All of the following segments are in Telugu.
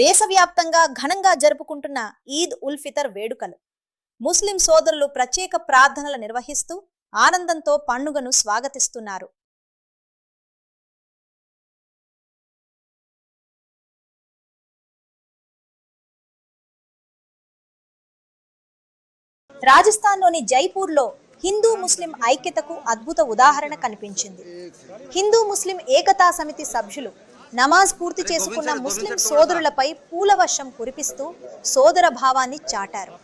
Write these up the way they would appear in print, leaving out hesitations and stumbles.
దేశవ్యాప్తంగా ఘనంగా జరుపుకుంటున్న ఈద్ ఉల్ ఫితర్ వేడుకలు ముస్లిం సోదరులు ప్రత్యేక ప్రార్థనలు నిర్వహిస్తూ ఆనందంతో పండుగను స్వాగతిస్తున్నారు. రాజస్థాన్లోని జైపూర్లో హిందూ ముస్లిం ఐక్యతకు అద్భుత ఉదాహరణ కనిపించింది. హిందూ ముస్లిం ఏకతా సమితి సభ్యులు నమాజ్ పూర్తి చేసుకున్న ముస్లిం సోదరులపై పూల వర్షం కురిపిస్తూ సోదర భావాన్ని చాటారు.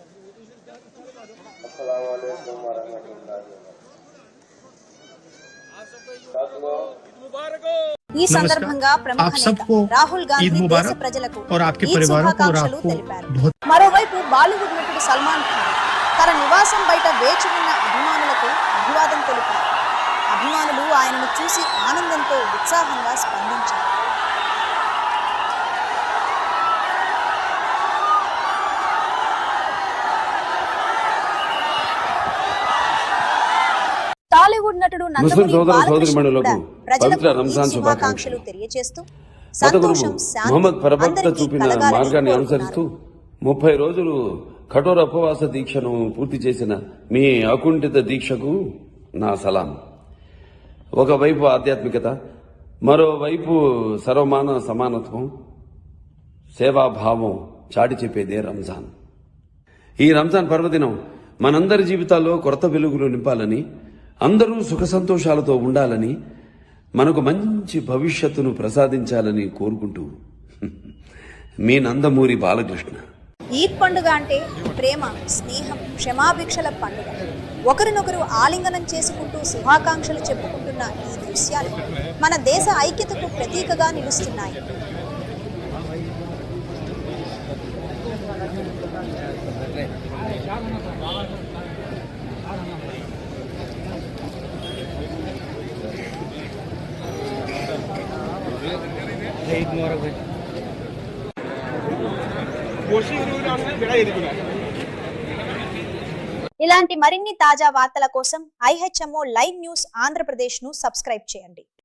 ఈ సందర్భంగా ప్రముఖ నేత రాహుల్ గాంధీ దేశ ప్రజలకు ఈద్ శుభాకాంక్షలు తెలిపారు. మరోవైపు బాలీవుడ్ నటుడు సల్మాన్ ఖాన్ తన నివాసం బయట వేచి ఉన్న అభిమానులకు అభివాదం తెలిపారు. అభిమానులు ఆయనను చూసి ఆనందంతో ఉత్సాహంగా స్పందించారు. టాలీవుడ్ నటుడు నందమూరి బాలకృష్ణ ప్రజలకు శుభాకాంక్షలు తెలియజేస్తూ సంతోషం, శాంతి చూపిన మార్గాన్ని అనుసరిస్తూ 30 రోజులు కఠోర ఉపవాస దీక్షను పూర్తి చేసిన మీ అకుంఠిత దీక్షకు నా సలాం. ఒకవైపు ఆధ్యాత్మికత, మరోవైపు సర్వమాన సమానత్వం, సేవాభావం చాటి చెప్పేదే రంజాన్. ఈ రంజాన్ పర్వదినం మనందరి జీవితాల్లో కొత్త వెలుగులు నింపాలని, అందరూ సుఖ సంతోషాలతో ఉండాలని, మనకు మంచి భవిష్యత్తును ప్రసాదించాలని కోరుకుంటూ మీ నందమూరి బాలకృష్ణ. ఈద్ పండుగ అంటే ప్రేమ, స్నేహం, క్షమాభిక్షల పండుగ. ఒకరినొకరు ఆలింగనం చేసుకుంటూ శుభాకాంక్షలు చెప్పుకుంటున్న ఈ దృశ్యాలు మన దేశ ఐక్యతకు ప్రతీకగా నిలుస్తున్నాయి. ఇలాంటి మరిన్ని తాజా వార్తల కోసం IHMO లైవ్ న్యూస్ ఆంధ్రప్రదేశ్ ను సబ్స్క్రైబ్ చేయండి.